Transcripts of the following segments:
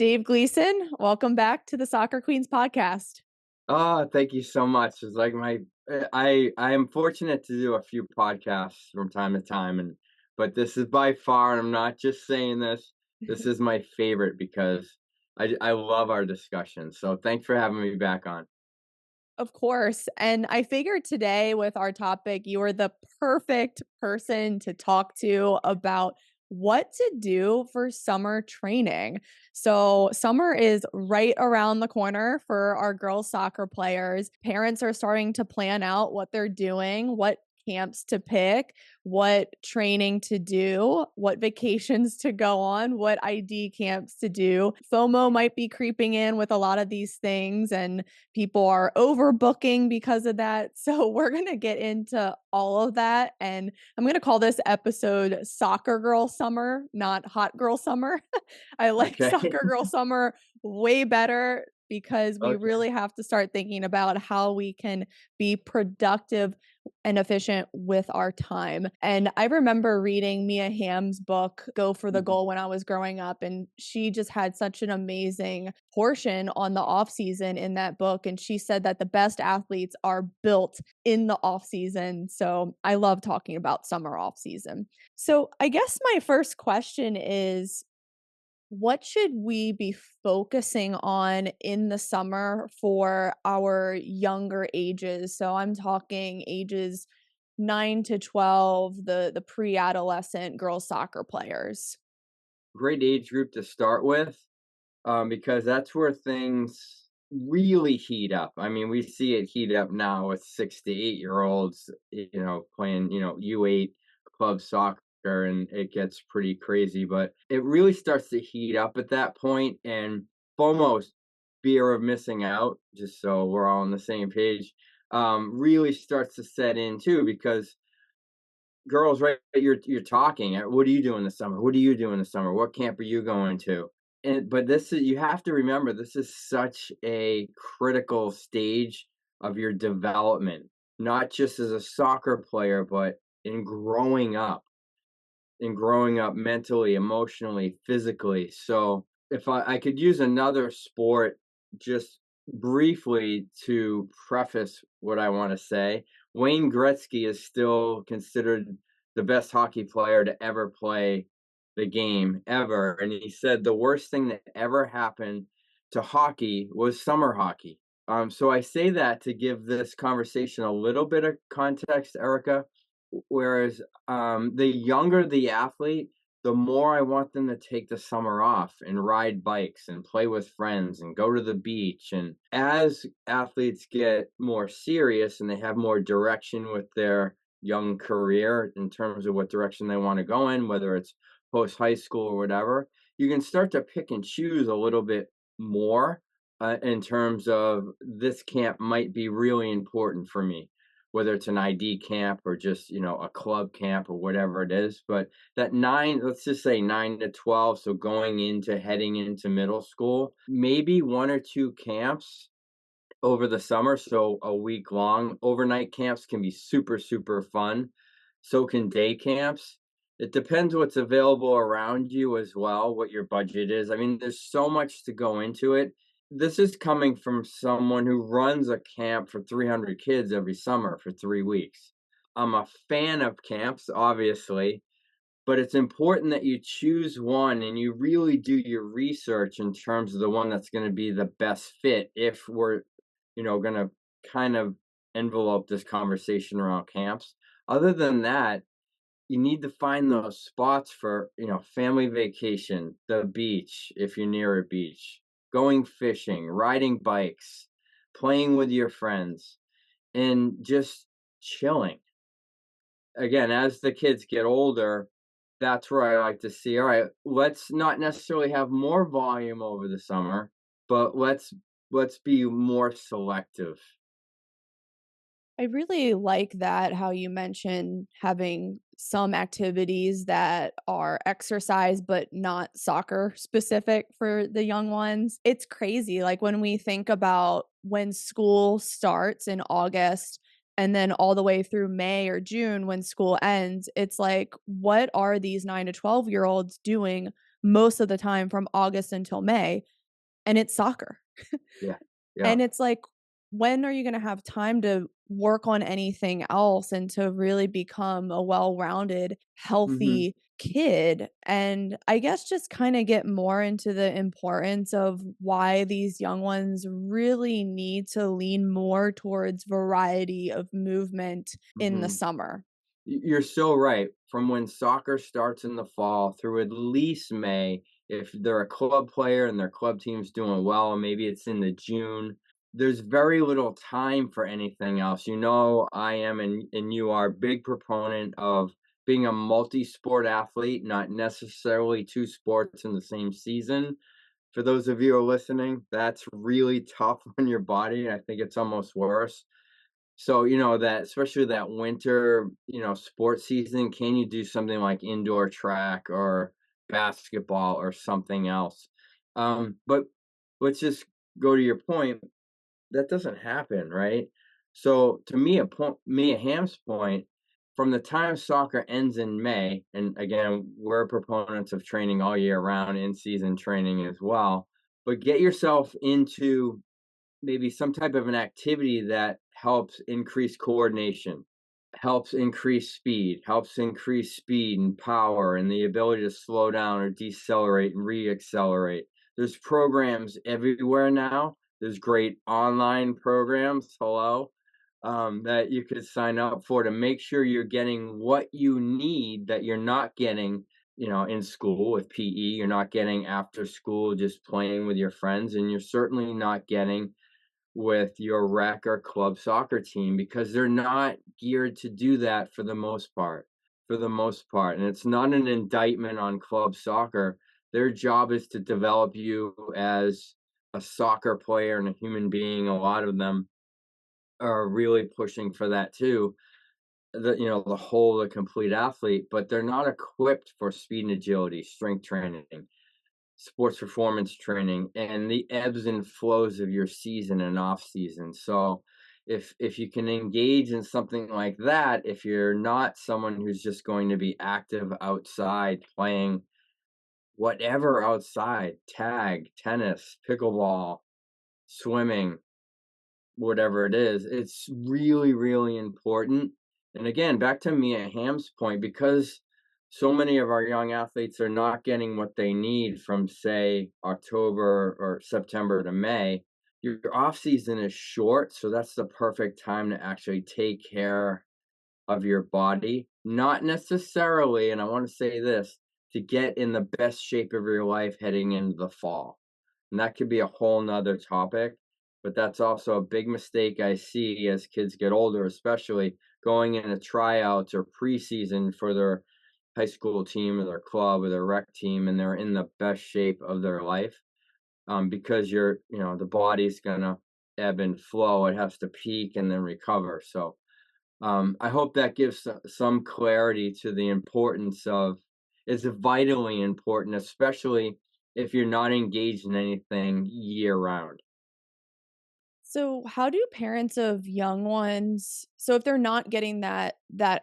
Dave Gleason, welcome back to the Soccer Queens podcast. Oh, thank you so much. It's like I am fortunate to do a few podcasts from time to time, but this is by far, and I'm not just saying this is my favorite because I love our discussion. So thanks for having me back on. Of course. And I figured today with our topic, you are the perfect person to talk to about what to do for summer training. So, summer is right around the corner for our girls' soccer players. Parents are starting to plan out what they're doing, what camps to pick, what training to do, what vacations to go on, what ID camps to do. FOMO might be creeping in with a lot of these things, and people are overbooking because of that. So, we're going to get into all of that. And I'm going to call this episode Soccer Girl Summer, not Hot Girl Summer. I like Okay. Soccer Girl Summer way better because we Okay. really have to start thinking about how we can be productive and efficient with our time. And I remember reading Mia Hamm's book, Go for the Mhm. Goal, when I was growing up. And she just had such an amazing portion on the off season in that book. And she said that the best athletes are built in the off season. So I love talking about summer off season. So I guess my first question is, what should we be focusing on in the summer for our younger ages? So I'm talking ages 9 to 12, the pre-adolescent girls soccer players. Great age group to start with, because that's where things really heat up. I mean, we see it heat up now with 6 to 8 year olds, playing, U8 club soccer, and it gets pretty crazy. But it really starts to heat up at that point, and FOMO, fear of missing out, just so we're all on the same page, really starts to set in too, because girls, right? You're talking. What are you doing this summer? What are you doing this summer? What camp are you going to? And but this is you have to remember this is such a critical stage of your development, not just as a soccer player, but in growing up mentally, emotionally, physically. So if I could use another sport just briefly to preface what I want to say, Wayne Gretzky is still considered the best hockey player to ever play the game ever. And he said the worst thing that ever happened to hockey was summer hockey. So I say that to give this conversation a little bit of context, Erica. Whereas the younger the athlete, the more I want them to take the summer off and ride bikes and play with friends and go to the beach. And as athletes get more serious and they have more direction with their young career in terms of what direction they want to go in, whether it's post high school or whatever, you can start to pick and choose a little bit more in terms of this camp might be really important for me, whether it's an ID camp or just, a club camp or whatever it is. But that let's just say 9 to 12, so heading into middle school, maybe one or two camps over the summer, so a week long. Overnight camps can be super, super fun. So can day camps. It depends what's available around you as well, what your budget is. I mean, there's so much to go into it. This is coming from someone who runs a camp for 300 kids every summer for 3 weeks. I'm a fan of camps, obviously, but it's important that you choose one and you really do your research in terms of the one that's going to be the best fit if we're, going to kind of envelope this conversation around camps. Other than that, you need to find those spots for, family vacation, the beach, if you're near a beach, going fishing, riding bikes, playing with your friends, and just chilling. Again, as the kids get older, that's where I like to see, all right, let's not necessarily have more volume over the summer, but let's be more selective. I really like that how you mentioned having some activities that are exercise but not soccer specific for the young ones. It's crazy. Like when we think about when school starts in August and then all the way through May or June when school ends, it's like, what are these 9 to 12-year-olds doing most of the time from August until May, and it's soccer. Yeah. Yeah. And it's like, when are you gonna have time to work on anything else and to really become a well-rounded, Mhm. healthy kid? And I guess just kinda get more into the importance of why these young ones really need to lean more towards variety of movement in the Mhm. summer. You're so right. From when soccer starts in the fall through at least May, if they're a club player and their club team's doing well, maybe it's in the June, there's very little time for anything else. You know, I am and you are big proponent of being a multi-sport athlete, not necessarily two sports in the same season. For those of you who are listening, that's really tough on your body. I think it's almost worse. So, that especially that winter, sports season, can you do something like indoor track or basketball or something else? But let's just go to your point. That doesn't happen, right? So to me, Mia Hamm's point, from the time soccer ends in May, and again, we're proponents of training all year round, in season training as well. But get yourself into maybe some type of an activity that helps increase coordination, helps increase speed and power and the ability to slow down or decelerate and re-accelerate. There's programs everywhere now. There's great online programs, that you could sign up for to make sure you're getting what you need that you're not getting, in school with PE. You're not getting after school just playing with your friends, and you're certainly not getting with your rec or club soccer team because they're not geared to do that for the most part, and it's not an indictment on club soccer. Their job is to develop you as a soccer player and a human being. A lot of them are really pushing for that too, the complete athlete, but they're not equipped for speed and agility, strength training, sports performance training, and the ebbs and flows of your season and off season. So if you can engage in something like that, if you're not someone who's just going to be active outside playing whatever outside, tag, tennis, pickleball, swimming, whatever it is, it's really, really important. And again, back to Mia Hamm's point, because so many of our young athletes are not getting what they need from, say, October or September to May. Your off season is short, so that's the perfect time to actually take care of your body. Not necessarily, and I want to say this, to get in the best shape of your life heading into the fall. And that could be a whole nother topic, but that's also a big mistake I see as kids get older, especially going into tryouts or preseason for their high school team or their club or their rec team, and they're in the best shape of their life. Because the body's gonna ebb and flow. It has to peak and then recover. So I hope that gives some clarity to the importance of, it's vitally important, especially if you're not engaged in anything year round. So, how do parents of young ones, so if they're not getting that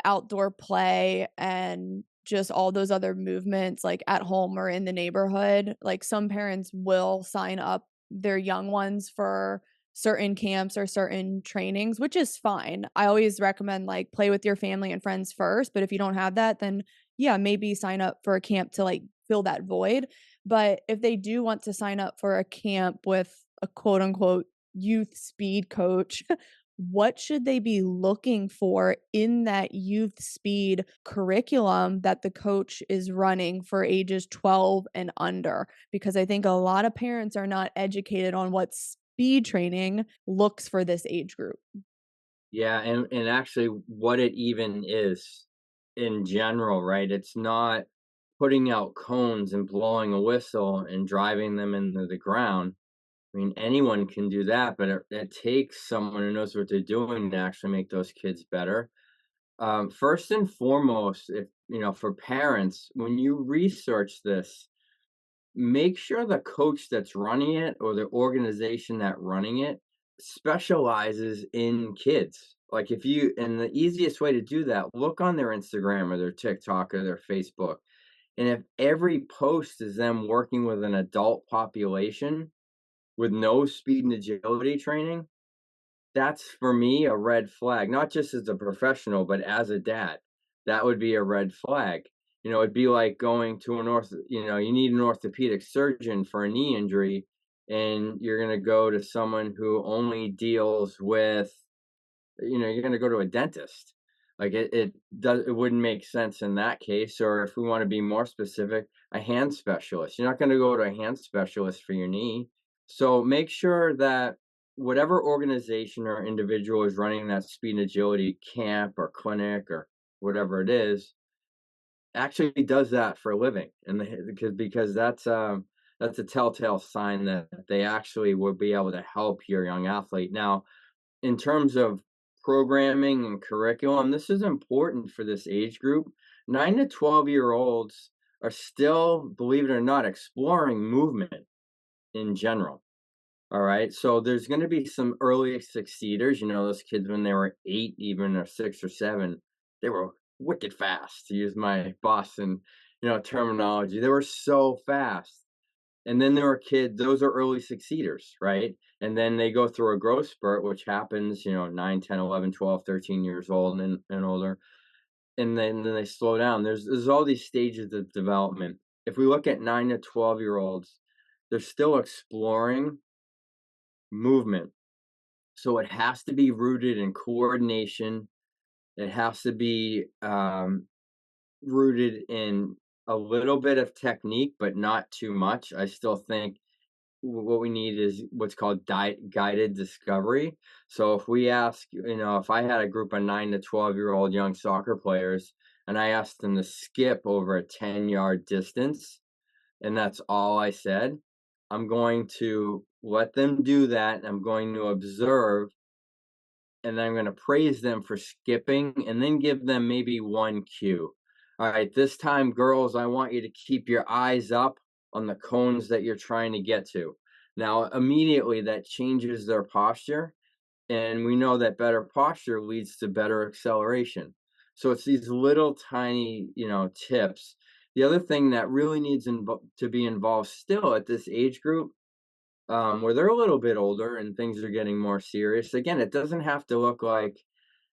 outdoor play and just all those other movements like at home or in the neighborhood, like some parents will sign up their young ones for certain camps or certain trainings, which is fine. I always recommend like play with your family and friends first, but if you don't have that, then yeah, maybe sign up for a camp to like fill that void. But if they do want to sign up for a camp with a quote unquote youth speed coach, what should they be looking for in that youth speed curriculum that the coach is running for ages 12 and under? Because I think a lot of parents are not educated on what speed training looks for this age group. Yeah, and actually what it even is in general, right? It's not putting out cones and blowing a whistle and driving them into the ground. I mean, anyone can do that, but it takes someone who knows what they're doing to actually make those kids better. First and foremost, if for parents, when you research this, make sure the coach that's running it or the organization that running it specializes in kids. Like if you, and the easiest way to do that, look on their Instagram or their TikTok or their Facebook And if every post is them working with an adult population with no speed and agility training, that's for me a red flag, not just as a professional, but as a dad. That would be a red flag. It'd be like going to you need an orthopedic surgeon for a knee injury, and you're going to go to someone who only deals with, you're going to go to a dentist. Like it wouldn't make sense in that case. Or if we want to be more specific, a hand specialist. You're not going to go to a hand specialist for your knee. So make sure that whatever organization or individual is running that speed and agility camp or clinic or whatever it is actually does that for a living, and because that's a telltale sign that they actually will be able to help your young athlete. Now, in terms of programming and curriculum, this is important for this age group. 9 to 12-year-olds are still, believe it or not, exploring movement in general. All right. So there's going to be some early succeeders. Those kids when they were 8, even, or 6 or 7, they were wicked fast, to use my Boston, terminology. They were so fast. And then there are kids, those are early succeeders, right? And then they go through a growth spurt, which happens, 9, 10, 11, 12, 13 years old and older. And then they slow down. There's all these stages of development. If we look at 9 to 12-year-olds, they're still exploring movement. So it has to be rooted in coordination. It has to be rooted in a little bit of technique, but not too much. I still think what we need is what's called guided discovery. So if we ask, if I had a group of 9 to 12-year-old young soccer players and I asked them to skip over a 10-yard distance, and that's all I said, I'm going to let them do that. And I'm going to observe, and then I'm going to praise them for skipping and then give them maybe one cue. All right, this time, girls, I want you to keep your eyes up on the cones that you're trying to get to. Now, immediately that changes their posture. And we know that better posture leads to better acceleration. So it's these little tiny, tips. The other thing that really needs to be involved still at this age group, where they're a little bit older and things are getting more serious. Again, it doesn't have to look like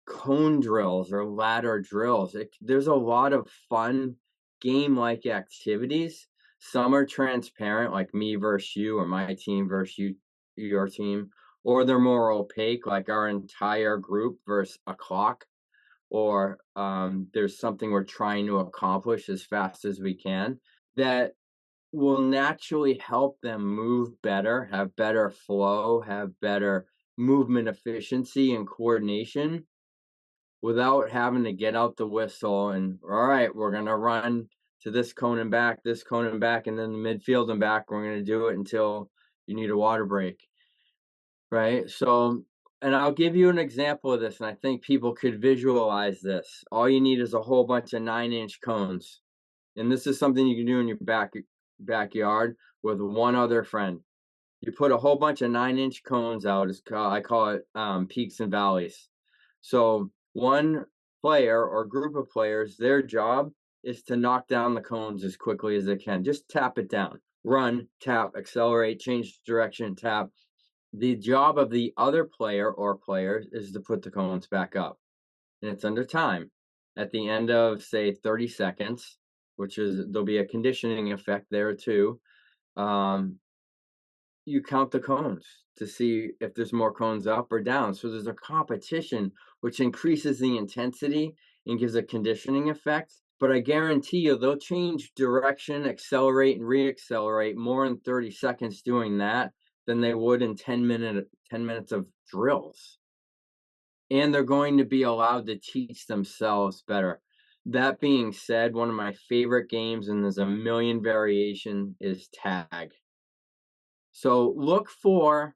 cone drills or ladder drills. There's a lot of fun game-like activities. Some are transparent, like me versus you, or my team versus your team, or they're more opaque, like our entire group versus a clock, or there's something we're trying to accomplish as fast as we can. That will naturally help them move better, have better flow, have better movement efficiency and coordination without having to get out the whistle and, all right, we're going to run to this cone and back, and then the midfield and back. We're going to do it until you need a water break. Right. So, and I'll give you an example of this, and I think people could visualize this. All you need is a whole bunch of 9-inch cones. And this is something you can do in your backyard with one other friend. You put a whole bunch of 9-inch cones out. I call it peaks and valleys. So one player or group of players, their job is to knock down the cones as quickly as they can. Just tap it down. Run, tap, accelerate, change direction, tap. The job of the other player or players is to put the cones back up. And it's under time. At the end of, say, 30 seconds, there'll be a conditioning effect there too. You count the cones to see if there's more cones up or down. So there's a competition, which increases the intensity and gives a conditioning effect. But I guarantee you, they'll change direction, accelerate, and reaccelerate more in 30 seconds doing that than they would in 10 minutes of drills. And they're going to be allowed to teach themselves better. That being said, one of my favorite games, and there's a million variation, is tag. So look for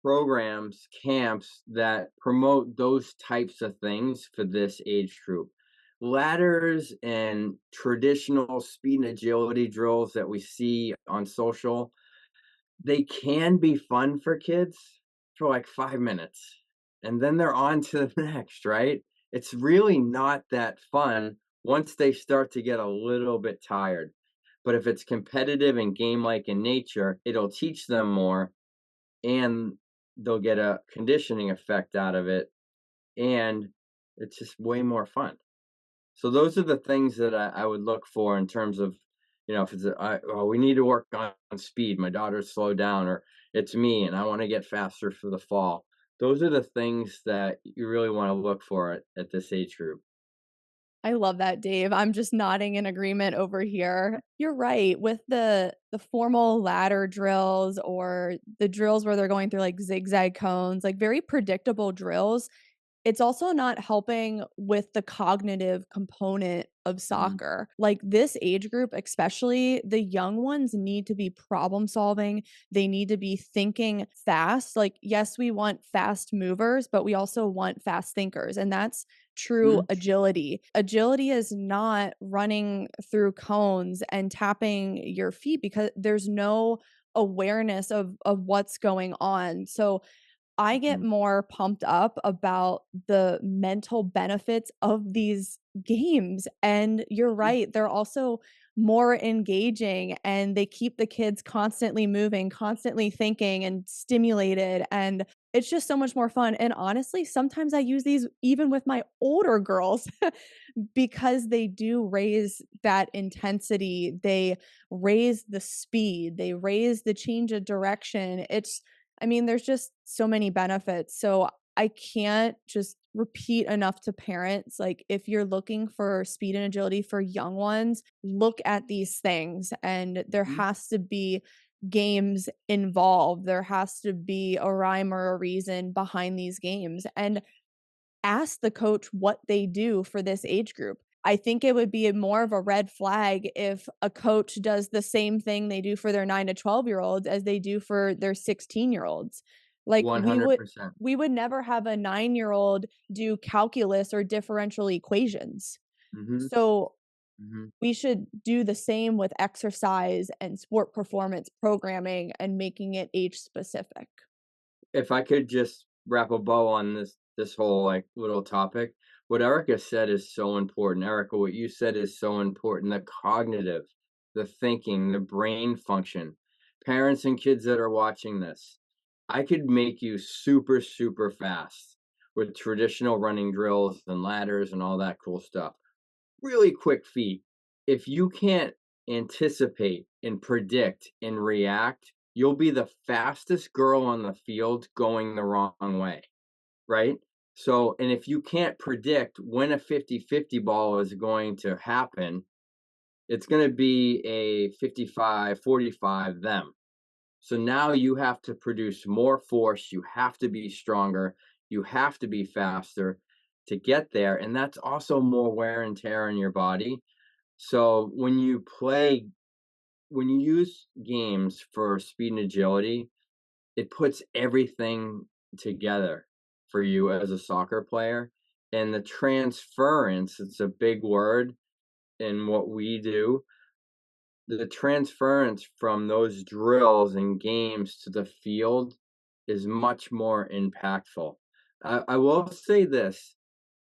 programs, camps that promote those types of things for this age group. Ladders and traditional speed and agility drills that we see on social, they can be fun for kids for like 5 minutes, and then they're on to the next, right? It's really not that fun once they start to get a little bit tired. But if it's competitive and game-like in nature, it'll teach them more, and they'll get a conditioning effect out of it, and it's just way more fun. So those are the things that I would look for in terms of, if it's oh, we need to work on speed. My daughter's slowed down, or it's me and I want to get faster for the fall. Those are the things that you really want to look for at this age group. I love that, Dave. I'm just nodding in agreement over here. You're right. With the formal ladder drills or the drills where they're going through like zigzag cones, like very predictable drills, it's also not helping with the cognitive component of Mhm. soccer. Like this age group, especially the young ones, need to be problem solving. They need to be thinking fast. Like, yes, we want fast movers, but we also want fast thinkers. And that's true Mhm. agility. Agility is not running through cones and tapping your feet because there's no awareness of what's going on. So I get Mhm. more pumped up about the mental benefits of these games, and you're Mhm. right, they're also more engaging, and they keep the kids constantly moving, constantly thinking, and stimulated, and it's just so much more fun, and honestly, sometimes I use these even with my older girls because they do raise that intensity, they raise the speed, they raise the change of direction, there's just so many benefits. So I can't just repeat enough to parents. Like, if you're looking for speed and agility for young ones, look at these things. And there Mhm. has to be games involved, there has to be a rhyme or a reason behind these games. And ask the coach what they do for this age group. I think it would be more of a red flag if a coach does the same thing they do for their 9 to 12-year-olds as they do for their 16-year-olds. Like, we would 100%. we would never have a 9-year-old do calculus or differential equations. Mhm. So, Mhm. we should do the same with exercise and sport performance programming and making it age specific. If I could just wrap a bow on this whole, like, little topic, what Erica said is so important. Erica, what you said is so important. The cognitive, the thinking, the brain function. Parents and kids that are watching this, I could make you super, super fast with traditional running drills and ladders and all that cool stuff. Really quick feet. If you can't anticipate and predict and react, you'll be the fastest girl on the field going the wrong way, right? So, and if you can't predict when a 50-50 ball is going to happen, it's going to be a 55-45 them. So now you have to produce more force, you have to be stronger, you have to be faster to get there, and that's also more wear and tear on your body. So when you use games for speed and agility, it puts everything together for you as a soccer player. And the transference, it's a big word in what we do. The transference from those drills and games to the field is much more impactful. I will say this,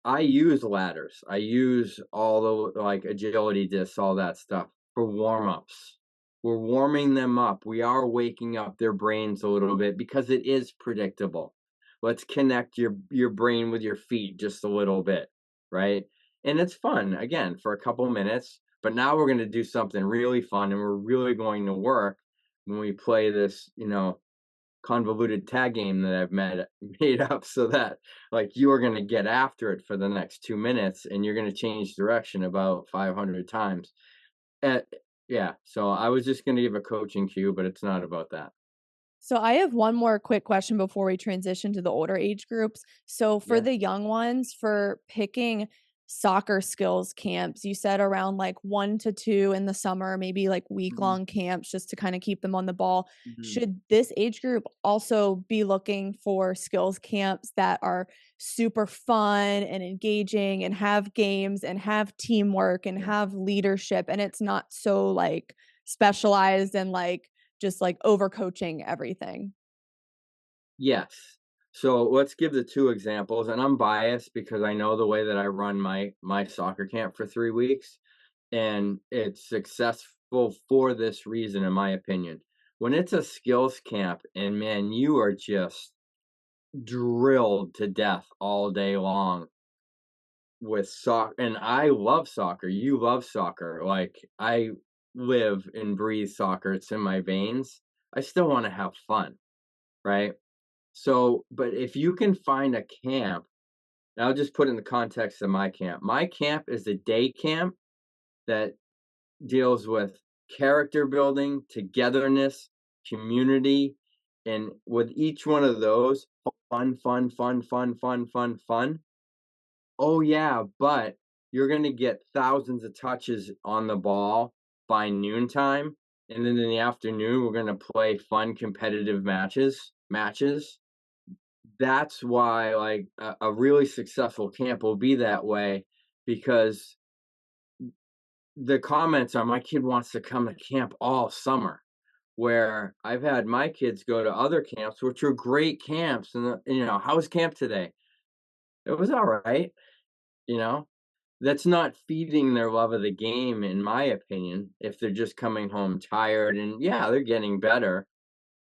I use ladders. I use all the like agility discs, all that stuff for warm-ups. We're warming them up. We are waking up their brains a little bit because it is predictable. Let's connect your brain with your feet just a little bit, right? And it's fun again for a couple minutes, but now we're going to do something really fun and we're really going to work when we play this, convoluted tag game that I've made up so that like you are going to get after it for the next 2 minutes and you're going to change direction about 500 times. Uh, yeah, so I was just going to give a coaching cue, but it's not about that. So I have one more quick question before we transition to the older age groups. So for Yeah. the young ones, for picking soccer skills camps, you said around like 1 to 2 in the summer, maybe like Mhm. week-long camps just to kind of keep them on the ball. Mhm. Should this age group also be looking for skills camps that are super fun and engaging and have games and have teamwork and Yeah. have leadership and it's not so like specialized and like just like overcoaching everything? Yes. So let's give the two examples, and I'm biased because I know the way that I run my soccer camp for 3 weeks, and it's success. successful for this reason, in my opinion. When it's a skills camp and man, you are just drilled to death all day long with soccer, and I love soccer. You love soccer. Like I live and breathe soccer. It's in my veins. I still want to have fun, right? So, but if you can find a camp, and I'll just put it in the context of my camp. My camp is a day camp that deals with character building, togetherness, community, and with each one of those, fun, fun, fun, fun, fun, fun, fun. Oh yeah, but you're gonna get thousands of touches on the ball by noontime, and then in the afternoon, we're gonna play fun competitive matches. That's why, like, a really successful camp will be that way because the comments are, "My kid wants to come to camp all summer," where I've had my kids go to other camps, which were great camps, and, "How was camp today?" "It was alright," you know? That's not feeding their love of the game, in my opinion, if they're just coming home tired, and, yeah, they're getting better,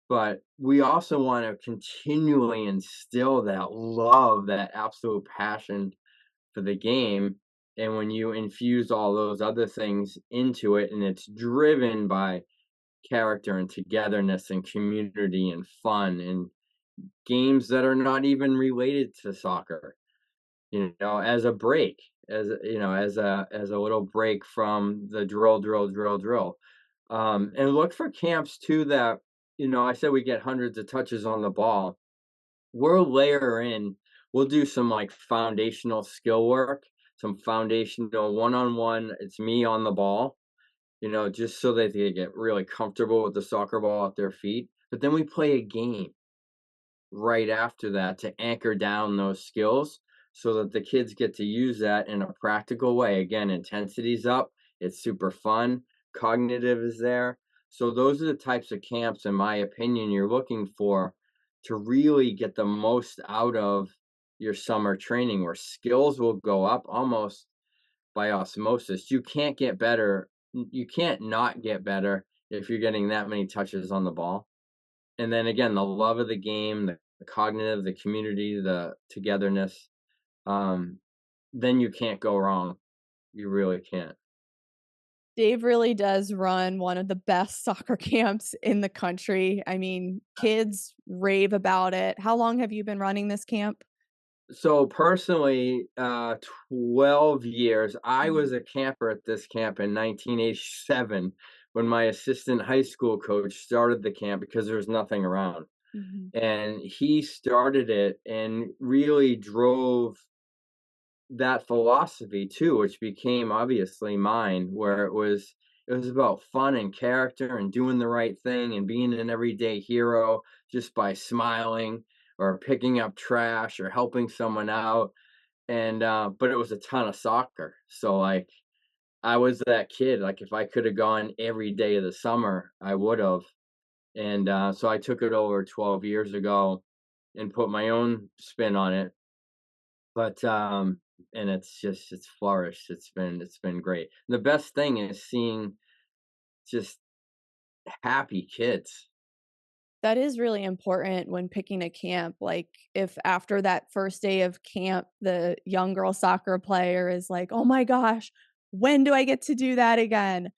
but we also wanna continually instill that love, that absolute passion for the game, and when you infuse all those other things into it, and it's driven by character and togetherness and community and fun and games that are not even related to soccer, as a break, as a little break from the drill, drill, drill, drill. And look for camps too that, I said we get hundreds of touches on the ball. We'll layer in, we'll do some like foundational skill work, some foundational one-on-one. It's me on the ball, just so that they get really comfortable with the soccer ball at their feet. But then we play a game right after that to anchor down those skills so that the kids get to use that in a practical way. Again, intensity's up, it's super fun, cognitive is there. So those are the types of camps, in my opinion, you're looking for to really get the most out of your summer training where skills will go up almost by osmosis. You can't get better. You can't not get better if you're getting that many touches on the ball. And then again, the love of the game, the cognitive, the community, the togetherness, um, then you can't go wrong. You really can't. Dave really does run one of the best soccer camps in the country. I mean, kids rave about it. How long have you been running this camp? So personally, 12 years. I Mhm, was a camper at this camp in 1987 when my assistant high school coach started the camp because there was nothing around. mhm. And he started it and really drove that philosophy too, which became obviously mine, where it was about fun and character and doing the right thing and being an everyday hero just by smiling or picking up trash or helping someone out. And but it was a ton of soccer. So like I was that kid. Like if I could have gone every day of the summer, I would have. And so I took it over 12 years ago and put my own spin on it. But, and it's flourished. It's been great. The best thing is seeing just happy kids. That is really important when picking a camp. Like, if after that first day of camp, the young girl soccer player is like, "Oh my gosh, when do I get to do that again?"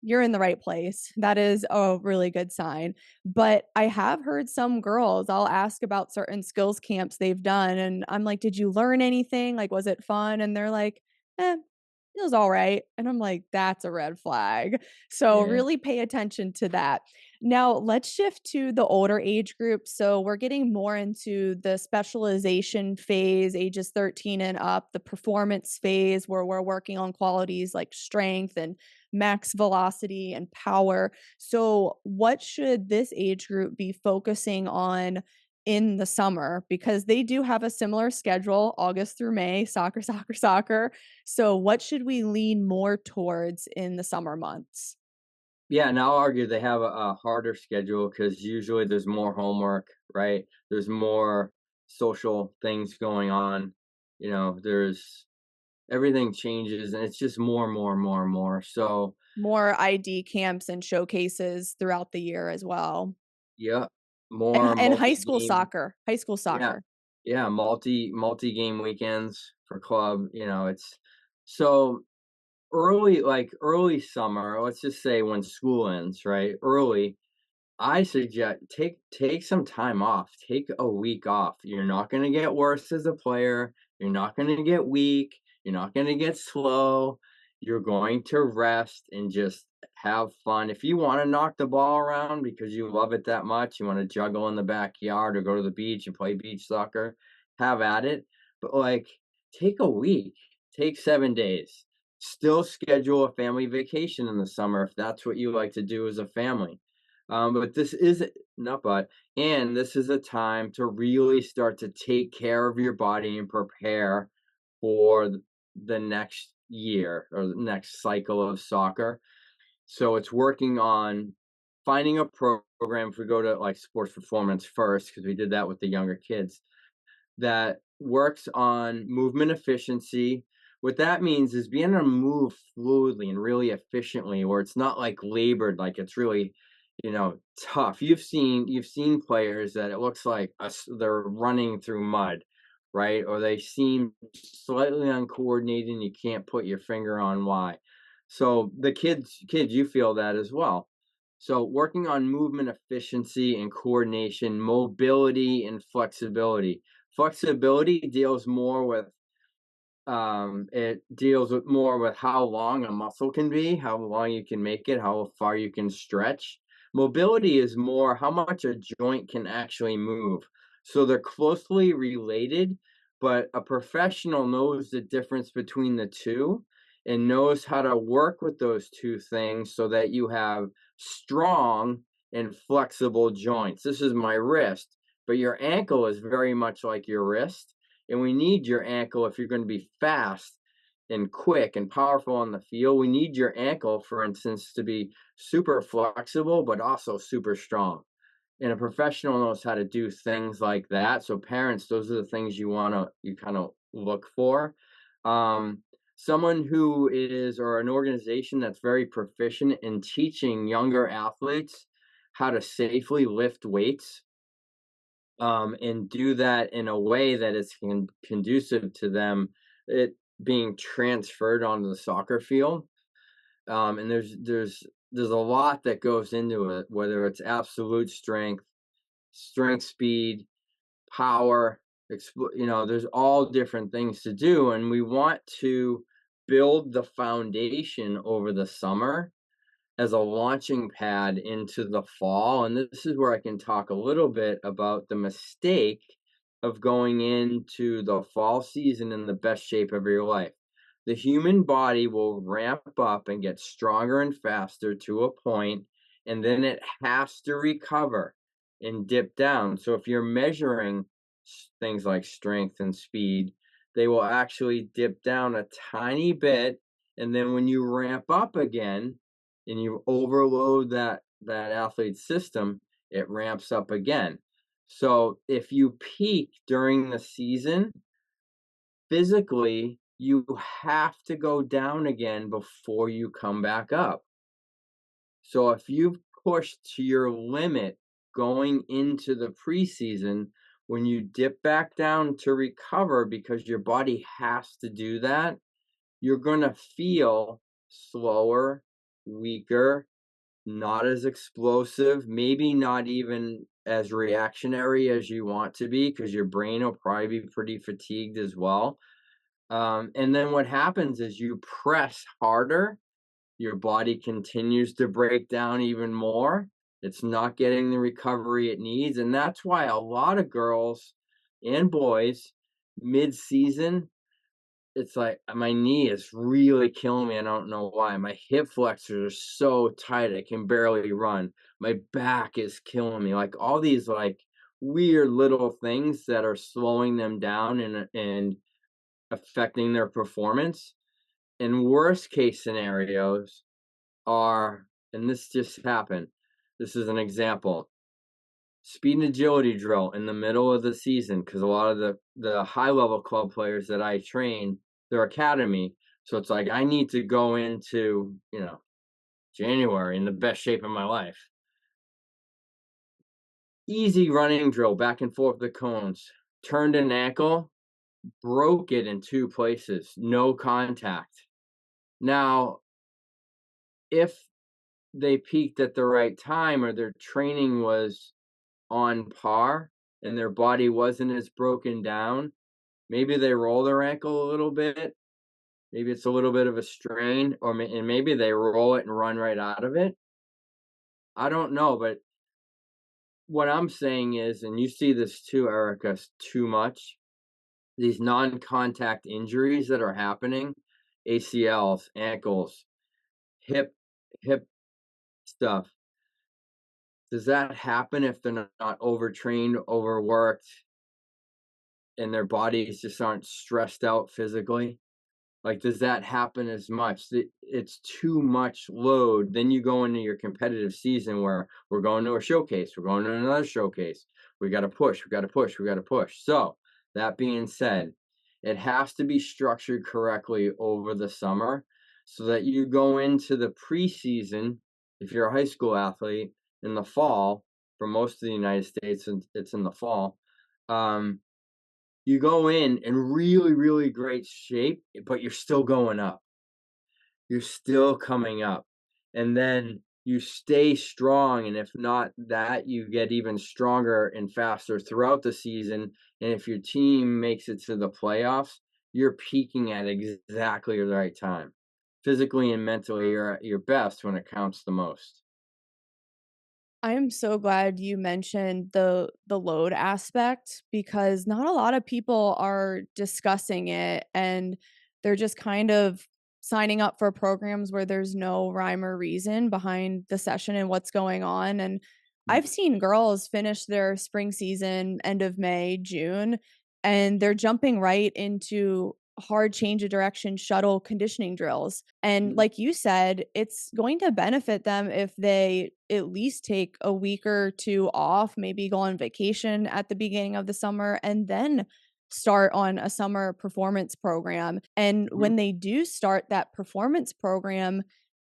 You're in the right place. That is a really good sign. But I have heard some girls, I'll ask about certain skills camps they've done, and I'm like, "Did you learn anything? Like, was it fun?" And they're like, "Eh, it was all right." And I'm like, "That's a red flag." So Yeah. really pay attention to that. Now, let's shift to the older age group. So we're getting more into the specialization phase, ages 13 and up, the performance phase where we're working on qualities like strength and max velocity and power. So, what should this age group be focusing on in the summer? Because they do have a similar schedule, August through May, soccer, soccer, soccer. So, what should we lean more towards in the summer months? Yeah, and I'll argue they have a harder schedule because usually there's more homework, right? There's more social things going on. There's everything changes and it's just more and more and more and more. So More ID camps and showcases throughout the year as well. Yeah, more And multi-game. high school Yeah. soccer. Yeah, multi-game weekends for club, it's so early summer, let's just say when school ends, right? Early, I suggest take some time off. Take a week off. You're not going to get worse as a player. You're not going to get weak. You're not going to get slow. You're going to rest and just have fun. If you want to knock the ball around because you love it that much, you want to juggle in the backyard or go to the beach and play beach soccer, have at it. But take a week, take 7 days. Still schedule a family vacation in the summer if that's what you like to do as a family, but this is not but and this is a time to really start to take care of your body and prepare for the next year or the next cycle of soccer. So it's working on finding a program. If we go to like sports performance first, because we did that with the younger kids, that works on movement efficiency. What that means is being able to move fluidly and really efficiently, where it's not like labored, like it's really, tough. You've seen players that it looks like they're running through mud, right? Or they seem slightly uncoordinated, and you can't put your finger on why. So the kids, you feel that as well. So working on movement efficiency and coordination, mobility and flexibility. Flexibility deals more with it deals with more with how long a muscle can be, how long you can make it, how far you can stretch. Mobility is more how much a joint can actually move. So they're closely related, but a professional knows the difference between the two and knows how to work with those two things so that you have strong and flexible joints. This is my wrist, but your ankle is very much like your wrist, and we need your ankle if you're going to be fast and quick and powerful on the field. We need your ankle, for instance, to be super flexible, but also super strong. And a professional knows how to do things like that. So parents, those are the things you kind of look for. Um, Someone who is, or an organization that's very proficient in teaching younger athletes how to safely lift weights, and do that in a way that is conducive to them it being transferred onto the soccer field. And there's a lot that goes into it, whether it's absolute strength, speed, power. There's all different things to do, and we want to build the foundation over the summer as a launching pad into the fall. And this is where I can talk a little bit about the mistake of going into the fall season in the best shape of your life. The human body will ramp up and get stronger and faster to a point, and then it has to recover and dip down. So if you're measuring things like strength and speed, they will actually dip down a tiny bit. And then when you ramp up again, and you overload that athlete's system, it ramps up again. So if you peak during the season, physically, you have to go down again before you come back up. So if you've pushed to your limit going into the preseason, when you dip back down to recover because your body has to do that, you're going to feel slower, weaker, not as explosive, maybe not even as reactionary as you want to be, because your brain will probably be pretty fatigued as well. And then what happens is you press harder, your body continues to break down even more. It's not getting the recovery it needs. And that's why a lot of girls and boys mid season, it's like my knee is really killing me. I don't know why. My hip flexors are so tight I can barely run. My back is killing me. Like all these weird little things that are slowing them down and affecting their performance. And worst case scenarios are, and this just happened. This is an example. Speed and agility drill in the middle of the season, because a lot of the high level club players that I train, their academy. So it's like I need to go into, January, in the best shape of my life. Easy running drill, back and forth the cones. Turned an ankle, broke it in 2 places, no contact. Now, if they peaked at the right time or their training was on par and their body wasn't as broken down, maybe they roll their ankle a little bit, maybe it's a little bit of a strain, and maybe they roll it and run right out of it. I don't know, but what I'm saying is, and you see this too, Erica, too much, these non-contact injuries that are happening, ACLs, ankles, hip hip stuff. Does that happen if they're not overtrained, overworked, and their bodies just aren't stressed out physically? Like, does that happen as much? It's too much load. Then you go into your competitive season where we're going to a showcase, we're going to another showcase. We got to push, we got to push, we got to push. So, that being said, it has to be structured correctly over the summer so that you go into the preseason, if you're a high school athlete, in the fall. For most of the United States, and it's in the fall. Um, you go in really, really great shape, but you're still going up. You're still coming up. And then you stay strong, and if not that, you get even stronger and faster throughout the season, and if your team makes it to the playoffs, you're peaking at exactly the right time. Physically and mentally, you're at your best when it counts the most. I am so glad you mentioned the load aspect because not a lot of people are discussing it, and they're just kind of signing up for programs where there's no rhyme or reason behind the session and what's going on. And Mm, I've seen girls finish their spring season end of May, June, and they're jumping right into hard change of direction shuttle conditioning drills. And mhm, like you said, it's going to benefit them if they at least take a week or two off, maybe go on vacation at the beginning of the summer, and then start on a summer performance program. And mhm. when they do start that performance program,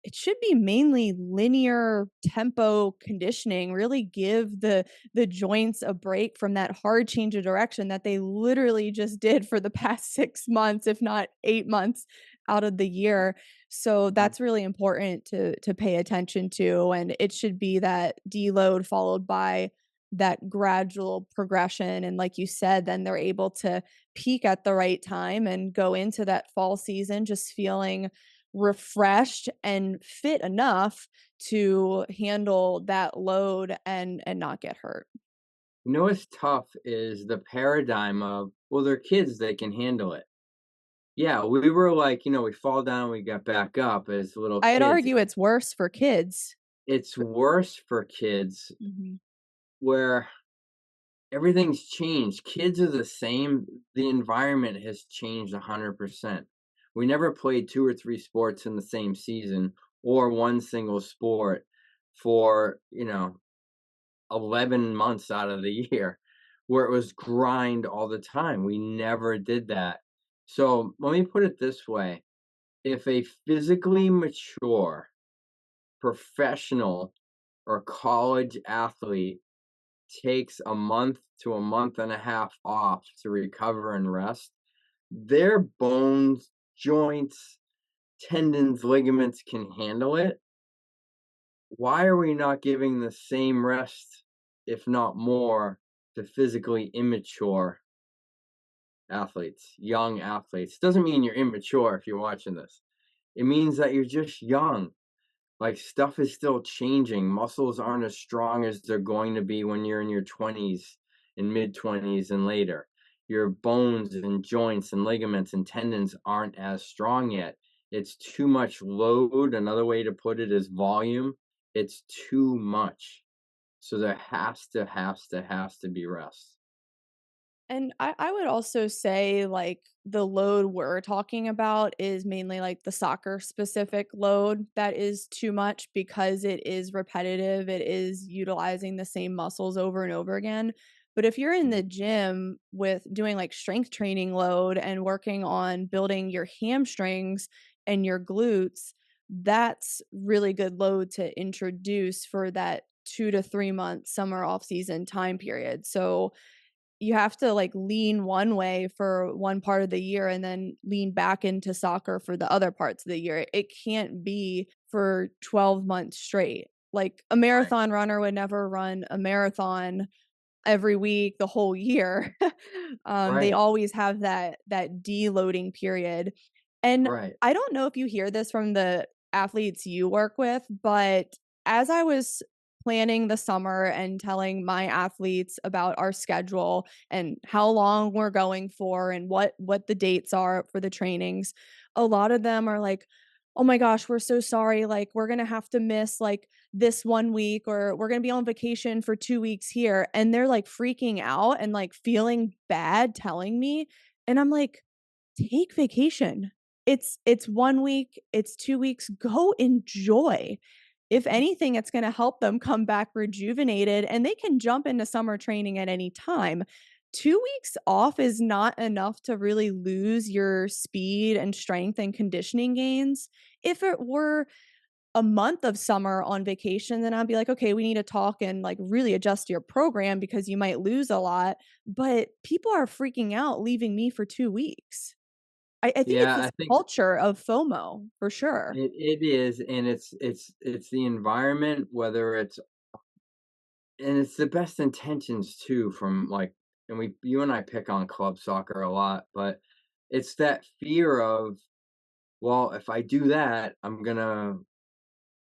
it should be mainly linear tempo conditioning, really give the joints a break from that hard change of direction that they literally just did for the past 6 months, if not 8 months out of the year. So Mm. that's really important to pay attention to, and it should be that deload followed by that gradual progression, and like you said, then they're able to peak at the right time and go into that fall season just feeling refreshed and fit enough to handle that load and not get hurt. You know what's tough is the paradigm of, well, they're kids, they can handle it. Yeah, we were like, we fall down, we get back up as little I'd kids. argue it's worse for kids. It's worse for kids Mhm. where everything's changed. Kids are the same. The environment has changed 100%. We never played 2 or 3 sports in the same season or one single sport for, 11 months out of the year where it was grind all the time. We never did that. So, let me put it this way. If a physically mature professional or college athlete takes a month to a month and a half off to recover and rest, their bones, joints, tendons, ligaments can handle it. Why are we not giving the same rest, if not more, to physically immature athletes, young athletes? Doesn't mean you're immature if you're watching this. It means that you're just young. Like, stuff is still changing. Muscles aren't as strong as they're going to be when you're in your 20s and mid-20s and later. Your bones and joints and ligaments and tendons aren't as strong yet. It's too much load. Another way to put it is volume. It's too much. So there has to be rest. And I would also say, like, the load we're talking about is mainly, like, the soccer specific load that is too much because it is repetitive, it is utilizing the same muscles over and over again. But if you're in the Mhm. gym with doing, like, strength training load and working on building your hamstrings and your glutes, that's really good load to introduce for that 2 to 3 month summer off season time period. So you have to like lean one way for one part of the year and then lean back into soccer for the other parts of the year. It can't be for 12 months straight. Like a Right. marathon runner would never run a marathon every week the whole year. They Right. always have that deloading period. And Right. I don't know if you hear this from the athletes you work with, but as I was planning the summer and telling my athletes about our schedule and how long we're going for and what the dates are for the trainings, a lot of them are like, "Oh my gosh, we're so sorry. Like we're going to have to miss like this 1 week, or we're going to be on vacation for 2 weeks here." And they're like freaking out and like feeling bad telling me. And I'm like, take vacation. It's 1 week, it's 2 weeks. Go enjoy. If anything, it's going to help them come back rejuvenated and they can jump into summer training at any time. 2 weeks off is not enough to really lose your speed and strength and conditioning gains. If it were a month of summer on vacation, then I'd be like, okay, we need to talk and like really adjust your program because you might lose a lot. But people are freaking out leaving me for 2 weeks. I think it's Yeah, this I think culture of FOMO for sure. it is, and it's the environment, whether it's and it's the best intentions too from, like, and we you and I pick on club soccer a lot, but it's that fear of, well, if I do that,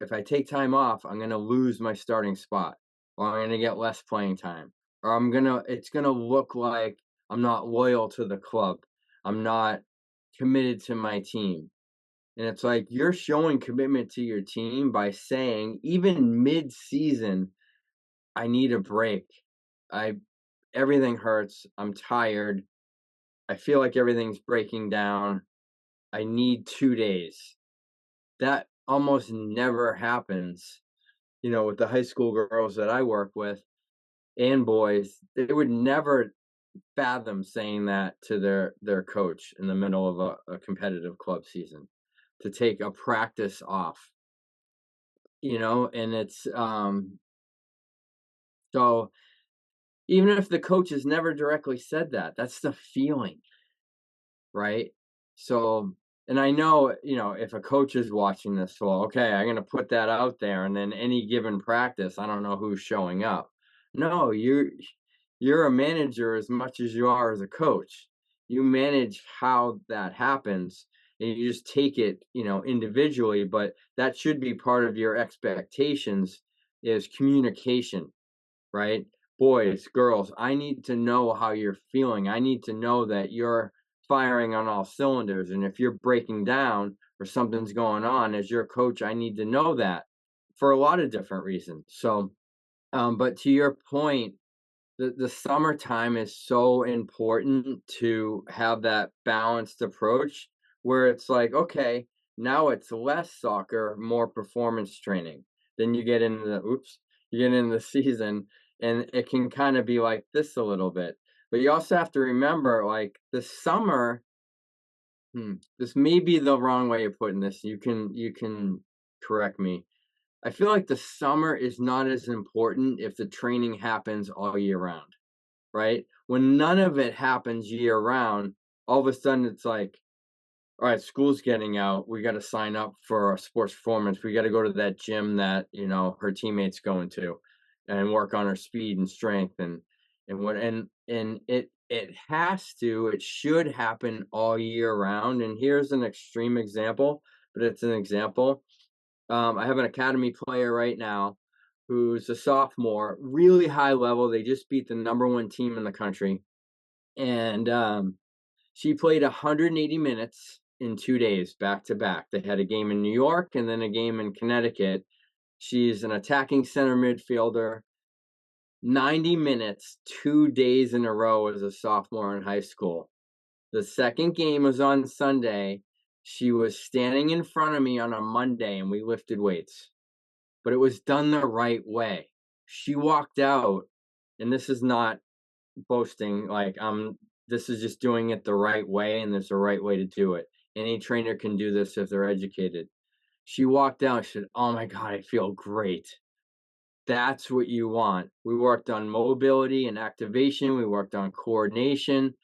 if I take time off, I'm gonna lose my starting spot, or I'm gonna get less playing time, or it's gonna look like I'm not loyal to the club. I'm not committed to my team. And it's like you're showing commitment to your team by saying, even mid-season, I need a break. I Everything hurts. I'm tired. I feel like everything's breaking down. I need 2 days. That almost never happens, with the high school girls that I work with and boys. They would never fathom saying that to their coach in the middle of a competitive club season, to take a practice off, and so even if the coach has never directly said that, that's the feeling. Right? So, and I know, if a coach is watching this, well, okay, I'm gonna put that out there, and then any given practice, I don't know who's showing up. No, you're a manager as much as you are as a coach. You manage how that happens, and you just take it, individually, but that should be part of your expectations is communication, right? Boys, girls, I need to know how you're feeling. I need to know that you're firing on all cylinders. And if you're breaking down or something's going on as your coach, I need to know that for a lot of different reasons. So, but to your point, the summertime is so important to have that balanced approach where it's like, okay, now it's less soccer, more performance training. Then you get into the season, and it can kind of be like this a little bit. But you also have to remember, like, the summer, this may be the wrong way of putting this. You can correct me. I feel like the summer is not as important if the training happens all year round, right? When none of it happens year round, all of a sudden it's like, all right, school's getting out. We got to sign up for a sports performance. We got to go to that gym that, her teammates going to and work on her speed and strength and it should happen all year round. And here's an extreme example, but it's an example. I have an academy player right now who's a sophomore, really high level. They just beat the number one team in the country. And she played 180 minutes in 2 days back to back. They had a game in New York and then a game in Connecticut. She's an attacking center midfielder. 90 minutes, 2 days in a row as a sophomore in high school. The second game was on Sunday. She was standing in front of me on a Monday and we lifted weights, but it was done the right way. She walked out, and this is not boasting, like, this is just doing it the right way, and there's a right way to do it. Any trainer can do this if they're educated. She walked down, she said, "Oh my god, I feel great." That's what you want. We worked on mobility and activation, we worked on coordination,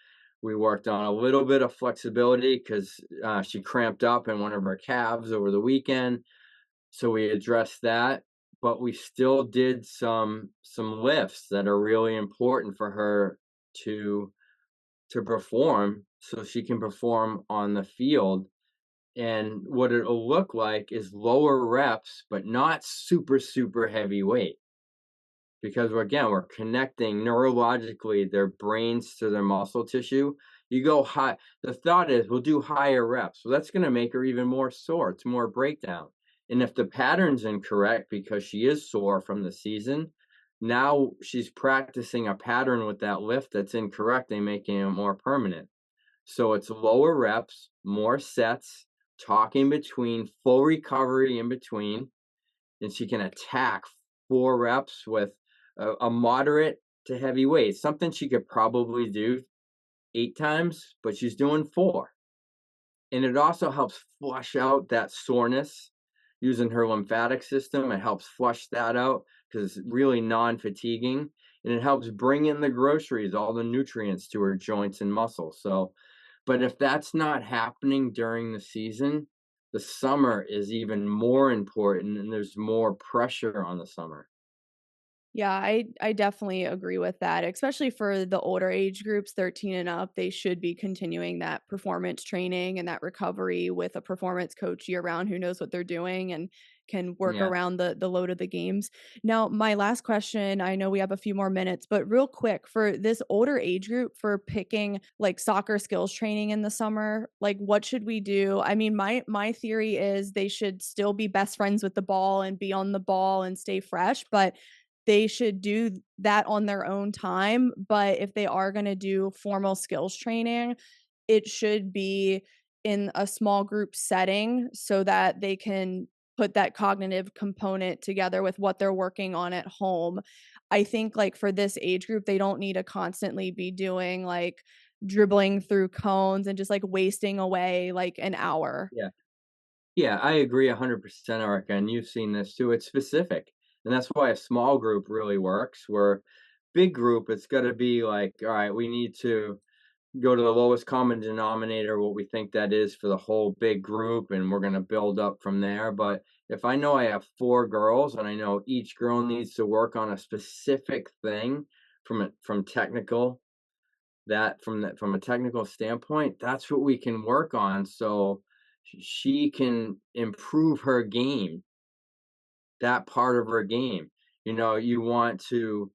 we worked on a little bit of flexibility 'cause, she cramped up in one of her calves over the weekend, so we addressed that, but we still did some lifts that are really important for her to perform so she can perform on the field, and what it'll look like is lower reps, but not super, super heavy weight because again, we're connecting neurologically their brains to their muscle tissue. You go high, the thought is we'll do higher reps. So that's going to make her even more sore. It's more breakdown. And if the pattern's incorrect because she is sore from the season, now she's practicing a pattern with that lift that's incorrect and making it more permanent. So it's lower reps, more sets, talking between, full recovery in between, and she can attack 4 reps with a moderate to heavy weight, something she could probably do 8 times, but she's doing 4. And it also helps flush out that soreness using her lymphatic system. It helps flush that out because it's really non-fatiguing, and it helps bring in the groceries, all the nutrients to her joints and muscles. So, but if that's not happening during the season, the summer is even more important and there's more pressure on the summer. Yeah, I definitely agree with that, especially for the older age groups, 13 and up. They should be continuing that performance training and that recovery with a performance coach year round who knows what they're doing and can work Yeah. around the load of the games. Now, my last question, I know we have a few more minutes, but real quick for this older age group for picking like soccer skills training in the summer, like what should we do? I mean, my theory is they should still be best friends with the ball and be on the ball and stay fresh, but they should do that on their own time, but if they are gonna do formal skills training, it should be in a small group setting so that they can put that cognitive component together with what they're working on at home. I think, like, for this age group, they don't need to constantly be doing, like, dribbling through cones and just, like, wasting away, like, an hour. Yeah. Yeah, I agree 100%, Erica, and you've seen this too. It's specific. And that's why a small group really works. Where big group, it's got to be like, all right, we need to go to the lowest common denominator, what we think that is for the whole big group, and we're going to build up from there. But if I know I have 4 girls and I know each girl needs to work on a specific thing from technical, from a technical standpoint, that's what we can work on so she can improve her game, that part of her game. You want to,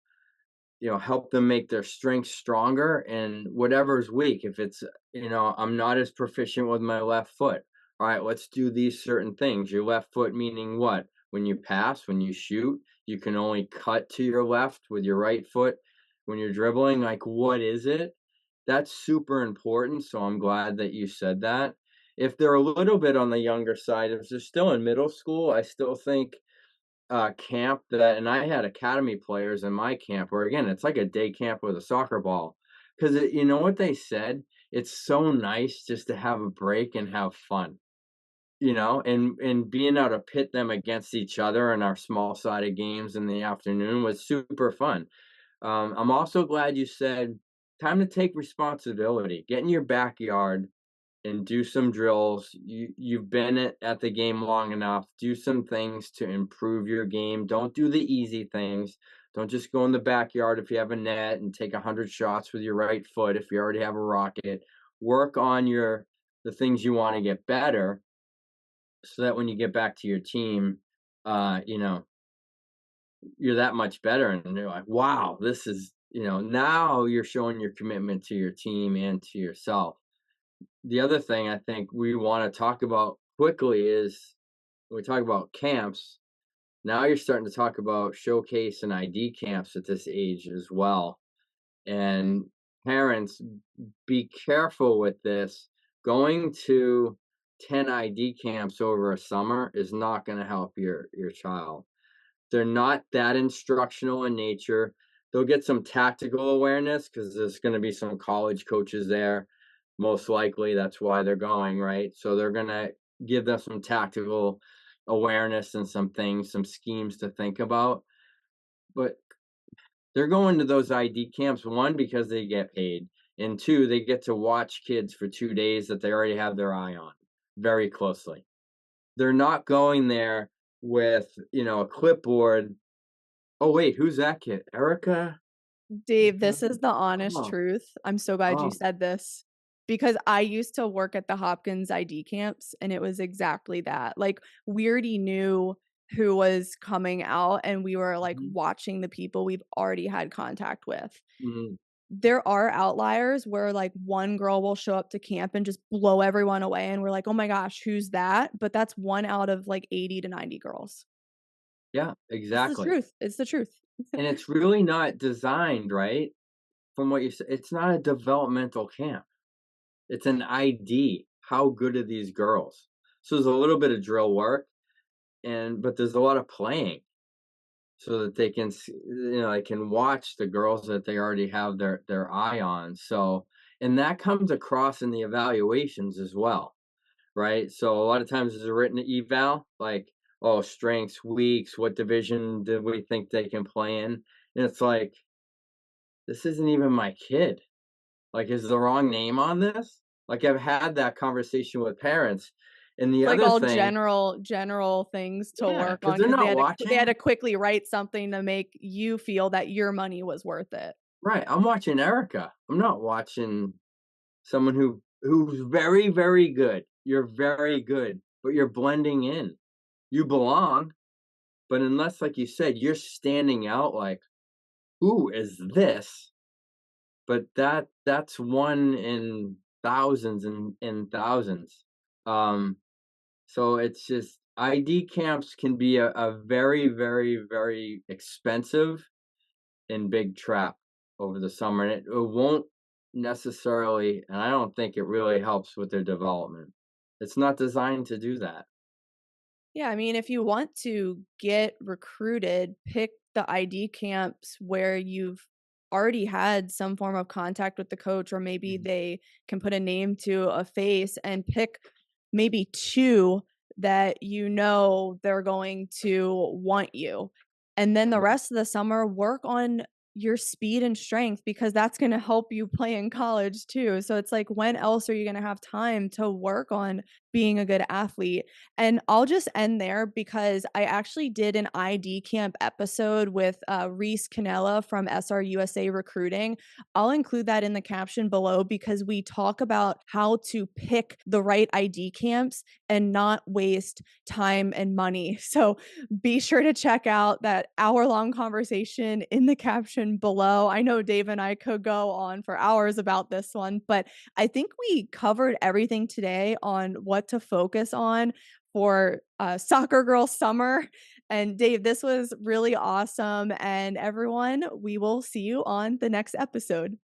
help them make their strengths stronger and whatever's weak. If it's, I'm not as proficient with my left foot. All right, let's do these certain things. Your left foot meaning what? When you pass, when you shoot, you can only cut to your left with your right foot. When you're dribbling, like what is it? That's super important. So I'm glad that you said that. If they're a little bit on the younger side, if they're still in middle school, I still think camp that, and I had academy players in my camp where again, it's like a day camp with a soccer ball. Because you know what they said? It's so nice just to have a break and have fun, and being able to pit them against each other in our small sided games in the afternoon was super fun. I'm also glad you said time to take responsibility. Get in your backyard and do some drills. You've been at the game long enough. Do some things to improve your game. Don't do the easy things. Don't just go in the backyard if you have a net and take 100 shots with your right foot if you already have a rocket. Work on the things you want to get better so that when you get back to your team, you know, you're that much better and you're like, wow, this is, now you're showing your commitment to your team and to yourself. The other thing I think we wanna talk about quickly is when we talk about camps, now you're starting to talk about showcase and ID camps at this age as well, and parents, be careful with this. Going to 10 ID camps over a summer is not gonna help your child. They're not that instructional in nature. They'll get some tactical awareness because there's gonna be some college coaches there. Most likely, that's why they're going, right? So they're gonna give them some tactical, awareness and some things, some schemes to think about. But they're going to those ID camps, one, because they get paid, and two, they get to watch kids for 2 days that they already have their eye on very closely. They're not going there with, a clipboard. Oh, wait, who's that kid? Erica? Is Dave, that this is the honest Oh, truth. I'm so glad you oh, said this because I used to work at the Hopkins ID camps and it was exactly that. Like, we already knew who was coming out and we were like mhm, watching the people we've already had contact with. mhm. There are outliers where like one girl will show up to camp and just blow everyone away and we're like, "Oh my gosh, who's that?" But that's one out of like 80 to 90 girls. Yeah, It's the exactly. truth. It's the truth. And it's really not designed, right? From what you said, it's not a developmental camp. It's an ID. How good are these girls? So there's a little bit of drill work, but there's a lot of playing so that they can watch the girls that they already have their eye on. So, and that comes across in the evaluations as well, right? So a lot of times there's a written eval, like, oh, strengths, weaks, what division did we think they can play in? And it's like, this isn't even my kid. Like, is the wrong name on this? Like, I've had that conversation with parents. And the Like other all thing, general things to yeah, work because on they're because not they had watching. to quickly write something to make you feel that your money was worth it. Right, I'm watching Erica. I'm not watching someone who's very, very good. You're very good, but you're blending in. You belong, but unless, like you said, you're standing out like, "Who is this?" But that's one in thousands and thousands. Um, so it's just ID camps can be a very, very, very expensive and big trap over the summer, and it won't necessarily, and I don't think it really helps with their development. It's not designed to do that. Yeah, I mean, if you want to get recruited, pick the ID camps where you've already had some form of contact with the coach, or maybe Mhm. they can put a name to a face and pick maybe two that you know they're going to want you. And then the Right. rest of the summer, work on your speed and strength because that's going to help you play in college too. So it's like, when else are you going to have time to work on being a good athlete? And I'll just end there because I actually did an ID camp episode with Reese Canella from SRUSA Recruiting. I'll include that in the caption below because we talk about how to pick the right ID camps and not waste time and money. So be sure to check out that hour-long conversation in the caption below. I know Dave and I could go on for hours about this one, but I think we covered everything today on what to focus on for Soccer Girl Summer. And Dave, this was really awesome. And everyone, we will see you on the next episode.